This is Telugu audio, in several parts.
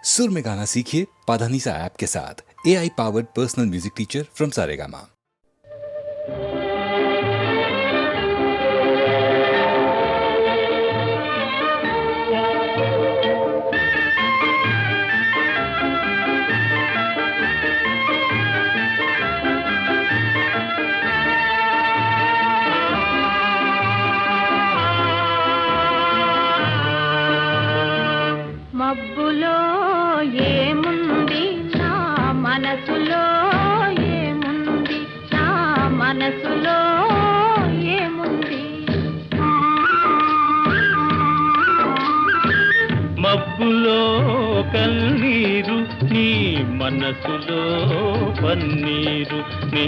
सुर में गाना सीखिए पाधानीसा ऐप के साथ। AI powered personal music teacher from Saregama. మబ్బులో ఏముంది నా మనసులో ఏముంది నా మనసులో ఏముంది మబ్బులో కన్నీరు నీ మనసులో పన్నీరు నీ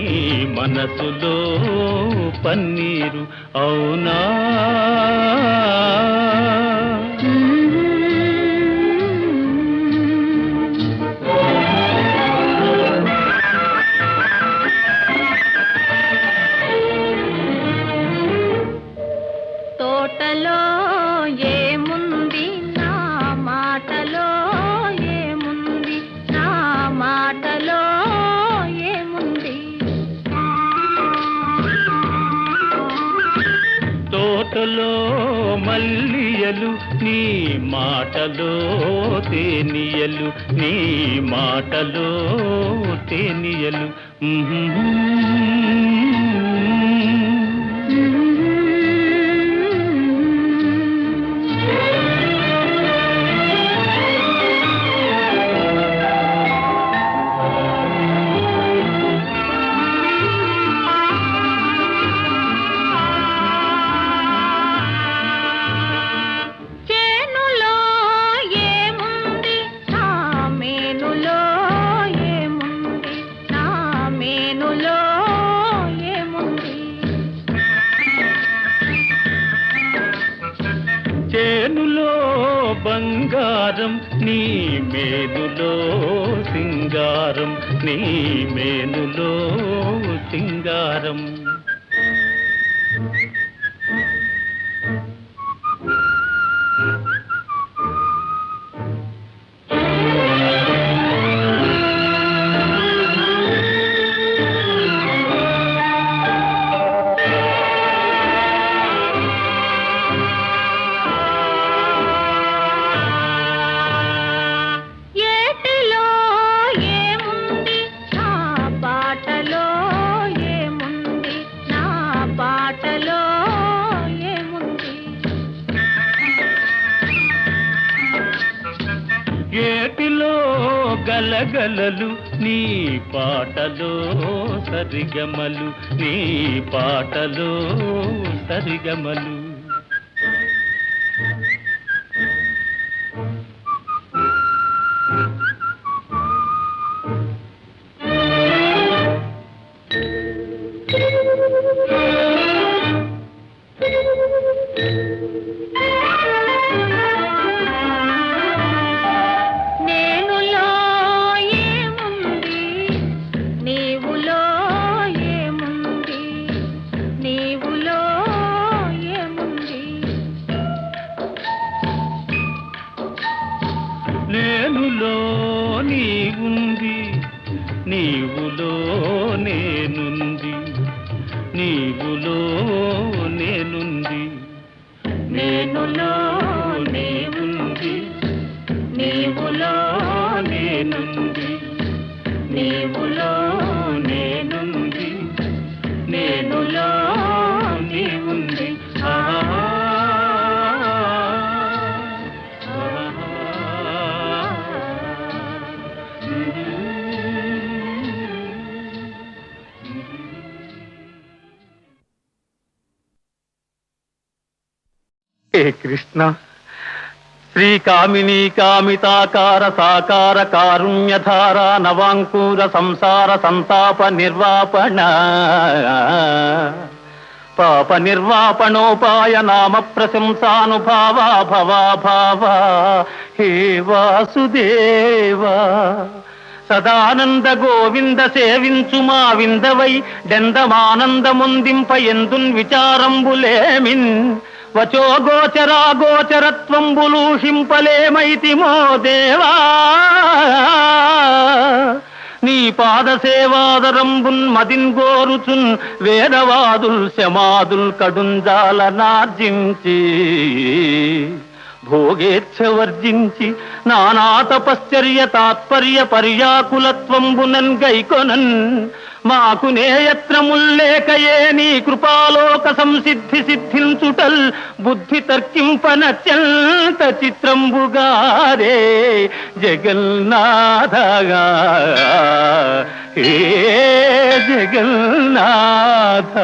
మనసులో పన్నీరు అవునా తోటలో ఏముంది నా మాటలో ఏముంది నా మాటలో ఏముంది తోటలో మల్లియలు నీ మాటలో తేనియలు నీ మాటలో తేనియలు చేనులో ఏముంది నా మేనులో ఏముంది నా మేనులో ఏముంది చేనులో బంగారం నీ మేనులో సింగారం నీ మేనులో సింగారం ఏటిలో ఏముంది నా పాటలో ఏముంది నా పాటలో ఏముంది ఏటిలో గలగలలు నీ పాటలో సరిగమలు నీ పాటలో సరిగమలు నేనులో ఏముంది నీవులో ఏముంది నీవులో ఏముంది నేనులో నీవుంది నీవులో నేనుంది నీవులో నేనుంది నేనులో నీవుంది నీవులో నేనుంది నీవులో నేనుంది నేనులో నీవుంది హే కృష్ణ శ్రీకామినీ కామితాకార సాకార కారుణ్యధార నవాంకూర సంసార సంతాప నిర్వాపణ పాప నిర్వాపణోపాయ నామ ప్రశంసానుభావ భవాభావ హే వాసుదేవ సదానంద గోవింద సేవించు మా విందవై డెందమానందముందింప ఎందున్ విచారంబులేమిన్ వచో గోచరా గోచరత్వంబులూషింపలేమైతి మో దేవా నీ పాద సేవాదరంబున్ మదిన్ గోరుచున్ వేదవాదుల్ శమాదుల్ కడుంజాల నార్జించి భోగేచ్ఛవర్జించి నానా తపశ్చర్య తాత్పర్య పర్యాకులత్వంబునన్ గైకొనన్ మాకు నేయత్రముల్లేకయే నీ కృపాలోక సంసిద్ధి సిద్ధించుటల్ బుద్ధి తర్కింపనత్యంత చిత్రంబుగారే జగన్నాథగా ఏ జగన్నాథ.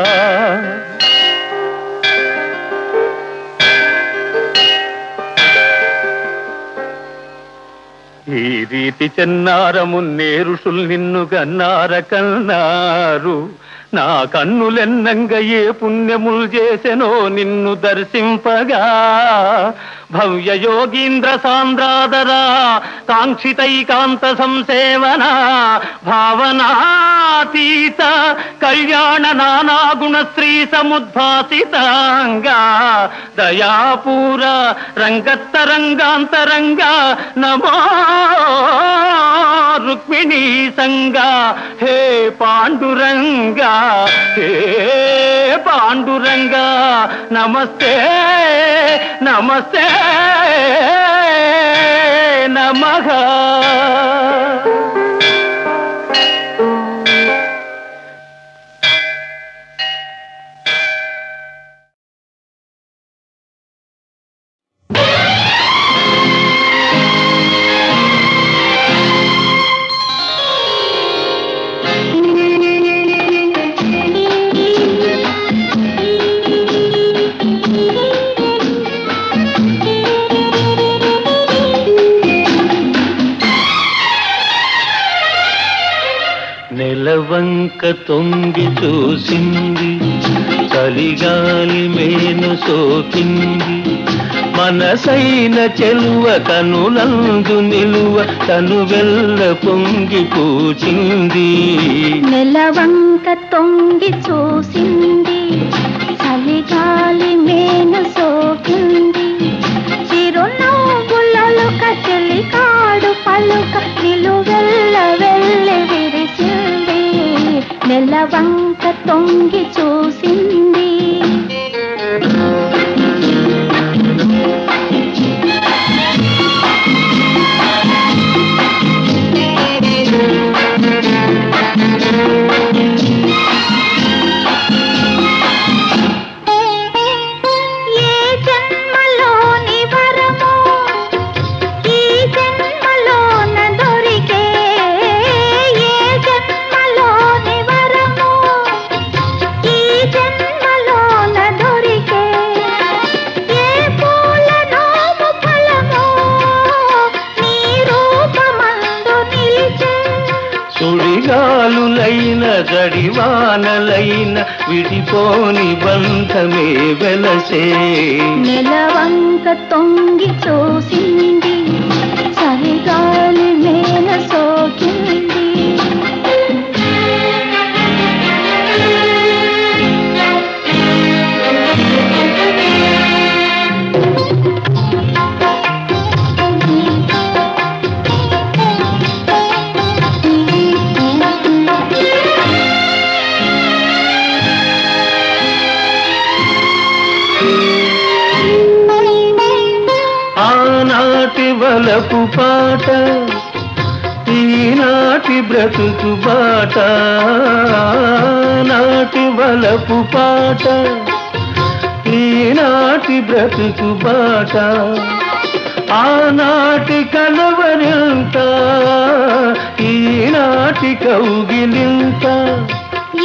ఈ రీతి చెన్నారమున్నే ఋషుల్ నిన్ను గన్నార కన్నారు. నా కన్నులెన్నంగ ఏ పుణ్యములు చేసెనో నిన్ను దర్శింపగా. భవ్య యోగీంద్ర సాంద్రాదరా కాంక్షితైకాంత సంసేవన భావనాతీత కళ్యాణ నానాగుణ శ్రీ సముద్భాసితాంగా దయాపూర రంగత్తరంగాంతరంగా నమో రుక్మిణీ సంగా. హే పాండురంగా హే పాండురంగా నమస్తే నమస్తే నమః. నెలవంక తొంగి చూసింది, చలిగాలి మేను సోకింది, మనసైన చెలువ కనులందు నిలువ తను వెల్ల పొంగి పూచింది. నెలవంక తొంగి చూసింది, చలిగాలి మేను సోకింది, చిరునవ్వులొక చెలికాడు పలుక నిలువెల్ల వెళ్ళి విరిసింది. నెలవంక తొంగి చూసింది. సుడిగాలులైన గడివానలైన విడిపోని బంధమే వెలసే. నెలవంక తొంగి చూసింది, చలిగాలి మేన సోకింది. ఆనాటి వలపు పాట, ఈనాటి బ్రతుకు బాట. నాటి వలపు పాట, ఈనాటి బ్రతుకు బాట. ఆనాటి కలవరింత, ఈనాటి కౌగిలింత.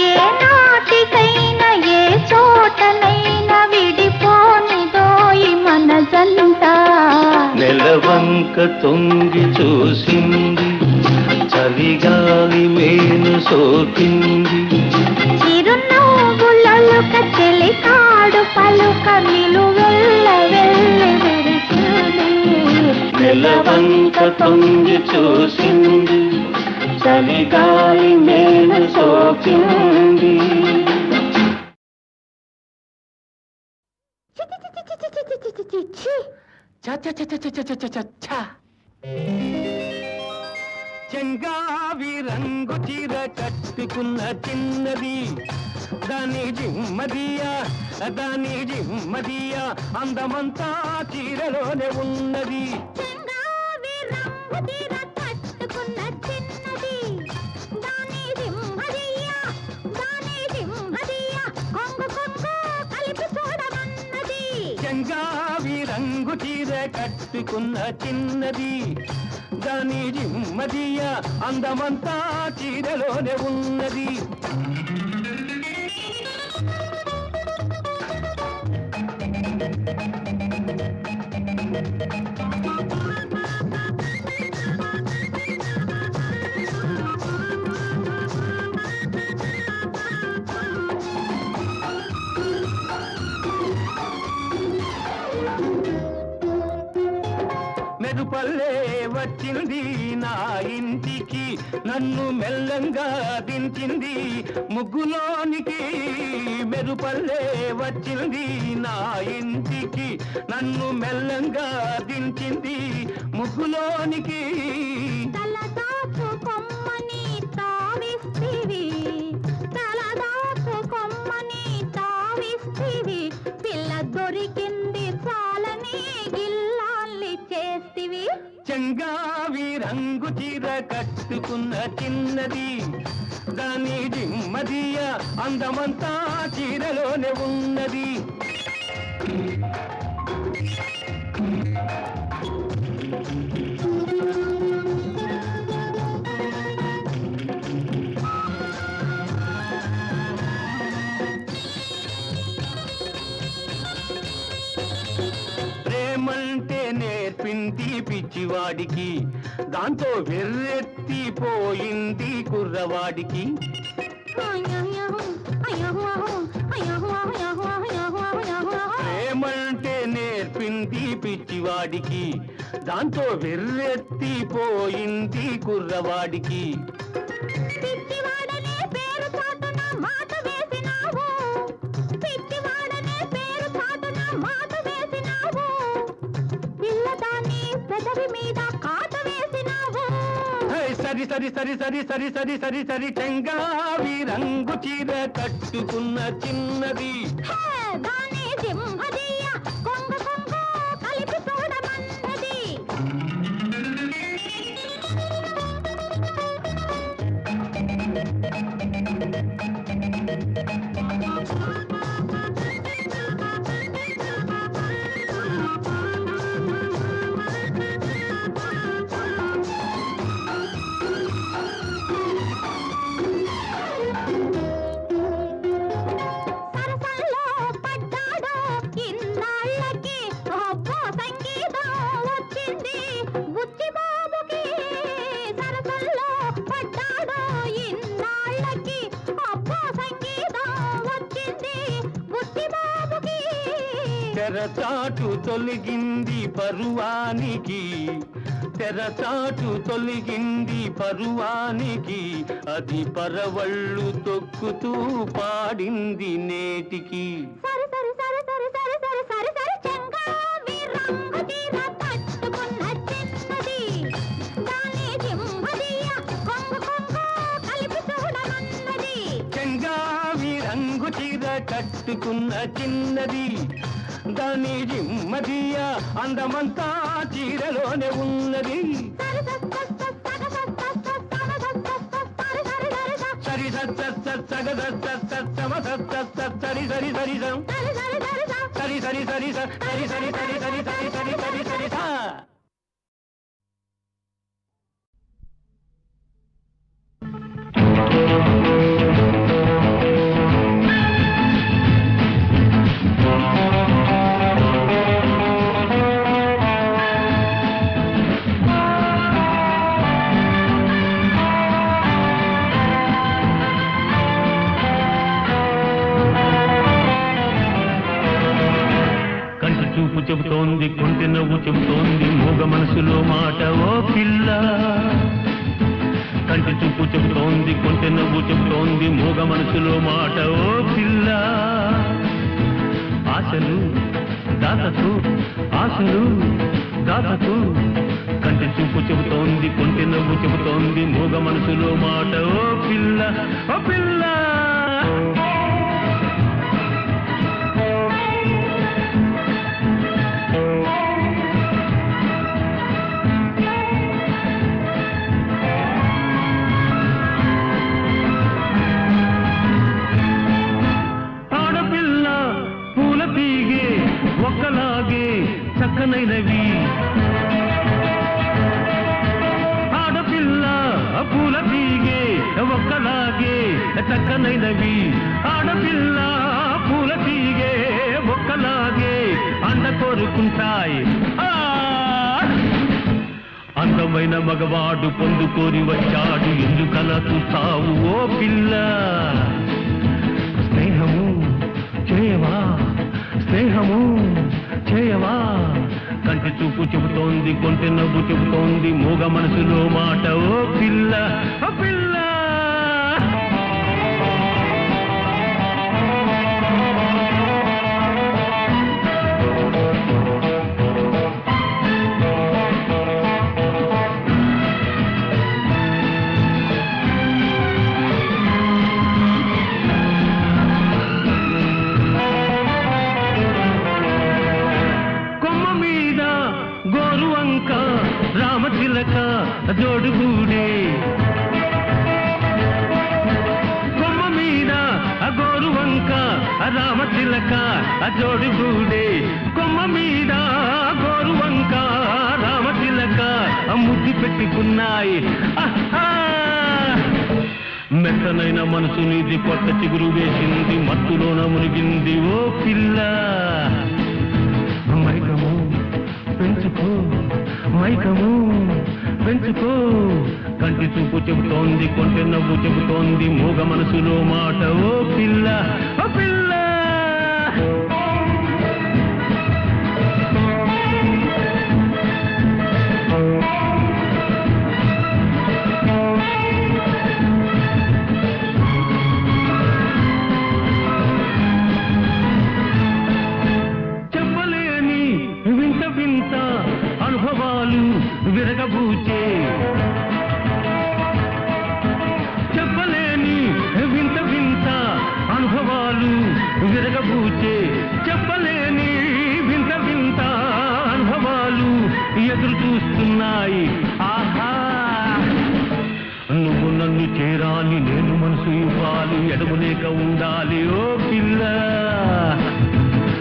ఏ నాటికైనా ఏ చోటనైనా విడిపోనిదోయి మన జంట. నెలవంక తొంగి చూసింది, చలిగాలి మేను సోకింది, చిరునవ్వులొక చెలికాడు పలుక నిలువెల్ల వెళ్ళి విరిసింది. నెలవంక తొంగి చూసింది, చలిగాలి మేను సోకింది. చెంగావి రంగు చీర కట్టుకున్న చిన్నది దాని జిమ్మదియా అందమంతా చీరలోనే ఉన్నది. చెంగావి రంగు చీర కట్టుకున్న చిన్నది దాని జిమ్మదియా కొంగు కలిపి చూడమన్నది. చెంగావి రంగు చీర కట్టుకున్న చిన్నది దాని జిమ్మదియా అందమంతా చీరలోనే ఉన్నది. మెరుపల్లే వచ్చింది నా ఇంటికి నన్ను మెల్లంగా దించింది ముగ్గులోనికి. మెరుపల్లే వచ్చింది నా ఇంటికి నన్ను మెల్లంగా దించింది ముగ్గులోనికి. తలదాపు కొమ్మని తావిస్తివి పిల్ల దొరికింది చాలని గిల్లాల్ని చేస్తివి. చెంగావి రంగు చీర కట్టుకున్న చిన్నది దాని జిమ్మదియ అందమంతా చీరలోనే ఉన్నది. ప్రేమంటే నేర్పింది పిచ్చివాడికి దాంతో వెర్రెత్తిపోయింది కుర్రవాడికి. ప్రేమంటే నేర్పింది పిచ్చివాడికి దాంతో వెర్రెత్తిపోయింది కుర్రవాడికి. సరి చెంగావి రంగు చీర కట్టుకున్న చిన్నది దాని జిమ్మదియా కొంగు కలిపి చూడమన్నది. తెరచాటు తొలగింది పరువానికి తెరచాటు తొలగింది పరువానికి అది పరవళ్ళు తొక్కుతూ పాడింది నేటికి. చెంగావి రంగు చీర కట్టుకున్న చిన్నది దాని జిమ్మదియ అందమంతా చీరలోనే ఉన్నది. సరి చూపు చెబుతోంది కొంటె నవ్వు చెబుతోంది మూగ మనసులో మాట ఓ పిల్ల. కంటి చూపు చెబుతోంది కొంటె నవ్వు చెబుతోంది మూగ మనసులో మాట ఓ పిల్ల. ఆశలు దాతకు కంటి చూపు చెబుతోంది కొంటె నవ్వు చెబుతోంది మూగ మనసులో మాట ఓ పిల్ల ఓ పిల్ల ఆడపిల్ల పూల తీగే ఒక్కలాగే చక్కనైనవి ఆడపిల్ల పూల తీగే ఒక్కలాగే చక్కనైనవి ఆడపిల్ల పూల తీగే ఒక్కలాగే అండ కోరుకుంటాయి అందమైన మగవాడు పొందుకోరి వచ్చాడు ఎందుకలా చూస్తావు ఓ పిల్ల స్నేహము చేయవా స్నేహము చేయవా కంటి చూపు చెబుతోంది కొంటె నవ్వు చెబుతోంది మూగ మనసులో మాట ఓ పిల్ల ఓ పిల్ల గోరువంక రామచిలక జోడుగూడే కొమ్మ మీద గోరువంక రామచిలక జోడుగూడే కొమ్మ మీద గోరువంక రామచిలక ముద్దు పెట్టుకున్నాయి మెత్తనైన మనసు నీది కొత్త చిగురు వేసింది మత్తులోన మునిగింది ఓ పిల్ల మైకము పెంచుకో మైకము పెంచుకో కంటి చూపు చెబుతోంది కొంటె నవ్వు చెబుతోంది మూగ మనసులో మాట ఓ పిల్ల ఓ పిల్ల అనుభవాలు విరగబూచే చెప్పలేని వింత వింత అనుభవాలు విరగబూచే చెప్పలేని వింత వింత అనుభవాలు ఎదురు చూస్తున్నాయి ఆహా నువ్వు నన్ను చేరాలి నేను మనసు ఇవ్వాలి ఎడమలేక ఉండాలి ఓ పిల్ల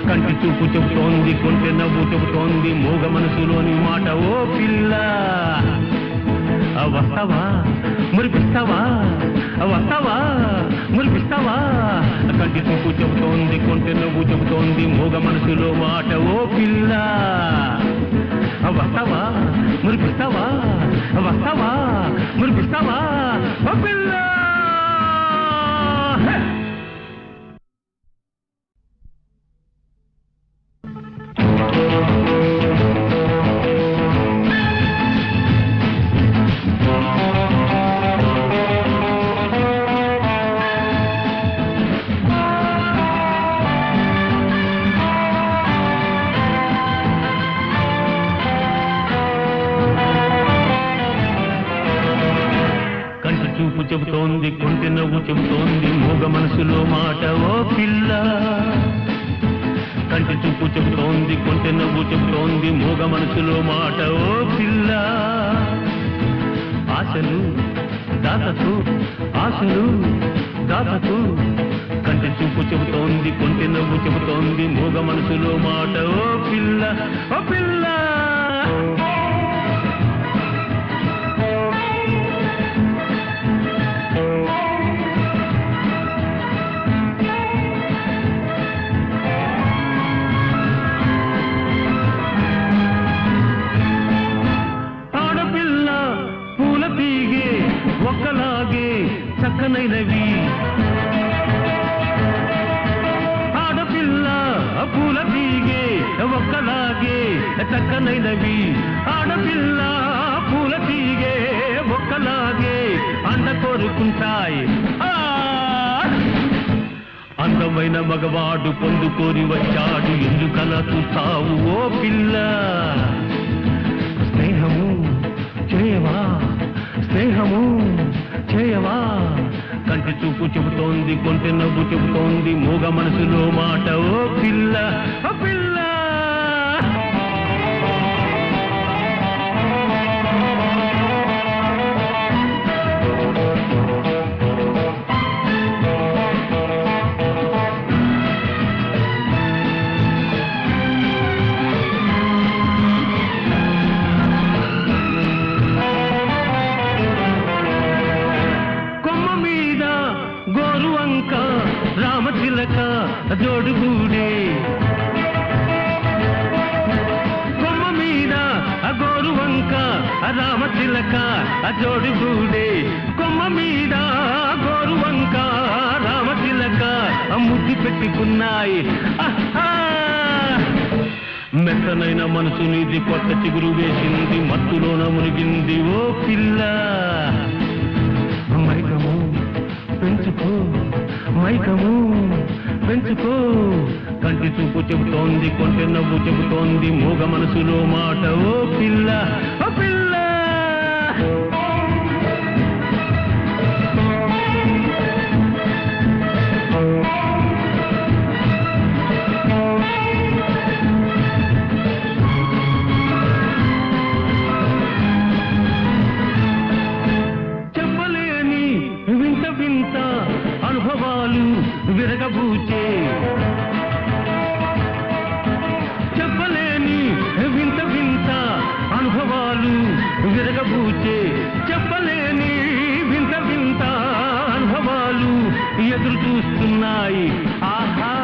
కంటి చూపు చెబుతోంది కొంటె నవ్వు చెబుతోంది మూగ మనసులోని మాట ఓ పిల్ల వస్తావా మురిపిస్తావా వస్తావా మురిపిస్తావా కంటి చూపు చెబుతోంది కొంటె నవ్వు చెబుతోంది మూగ మనసులో మాట ఓ పిల్ల వస్తావా మురిపిస్తావా వస్తావా మురిపిస్తావా ఓ పిల్ల చూపు చెబుతోంది కొంటె నవ్వు చెబుతోంది మూగ మనసులో మాట ఓ పిల్ల కంటి చూపు చెబుతోంది కొంటె నవ్వు చెబుతోంది మూగ మనసులో మాట ఓ పిల్ల ఆశలు దాతకు ఆశలు దాతకు కంటి చూపు చెబుతోంది కొంటె నవ్వు చెబుతోంది మూగ మనసులో మాట ఓ పిల్ల ఓ పిల్ల ఒక్కలాగే చక్కనైనవి ఆడపిల్ల పూల తీగే ఒక్కలాగే చక్కనైనవి ఆడపిల్ల పూల తీగే ఒక్కలాగే అండ కోరుకుంటాయి అందమైన మగవాడు పొందుకోరి వచ్చాడు ఎందుకలా చూస్తావు ఓ పిల్ల స్నేహము స్నేహము చేయవా కంటి చూపు చెబుతోంది కొంటె నవ్వు చెబుతోంది మూగ మనసులో మాట ఓ పిల్ల ఓ పిల్ల రామచిలక జోడుగూడే కొమ్మ మీద గోరు వంక రామచిలక జోడుగూడే కొమ్మ మీద గోరు వంక రామచిలక ముద్దు పెట్టుకున్నాయి మెత్తనైన మనసు నీది కొత్త చిగురు వేసింది మత్తులోన మునిగింది ఓ పిల్ల మైకము పెంచుకో మైకము పెంచుకో కంటి చూపు చెబుతోంది కొంటె నవ్వు చెబుతోంది మూగ మనసులో మాట ఓ పిల్ల ఓ పిల్ల చెప్పలేని వింత వింత అనుభవాలు విరగబూచే చెప్పలేని వింత వింత అనుభవాలు విరగబూచే చెప్పలేని వింత వింత అనుభవాలు ఎదురు చూస్తున్నాయి ఆహా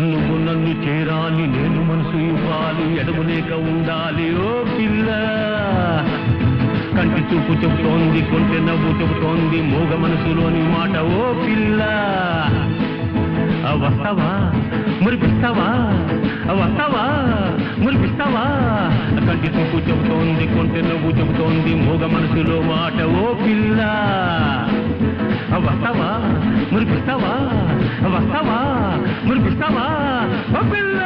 నువ్వు నన్ను చేరాలి నేను మనసు ఇవ్వాలి ఎడమలేక ఉండాలి ఓ పిల్ల కంటి చూపు చెబుతోంది కొంటె నవ్వు చెబుతోంది మూగ మనసులోని మాట ఓ పిల్ల వస్తావా మురిపిస్తావా వస్తావా మురిపిస్తావా కంటి చూపు చెబుతోంది కొంటె నవ్వు చెబుతోంది మూగ మనసులో మాట ఓ పిల్ల వస్తావా మురిపిస్తావా వస్తావా మురిపిస్తావా ఓ పిల్ల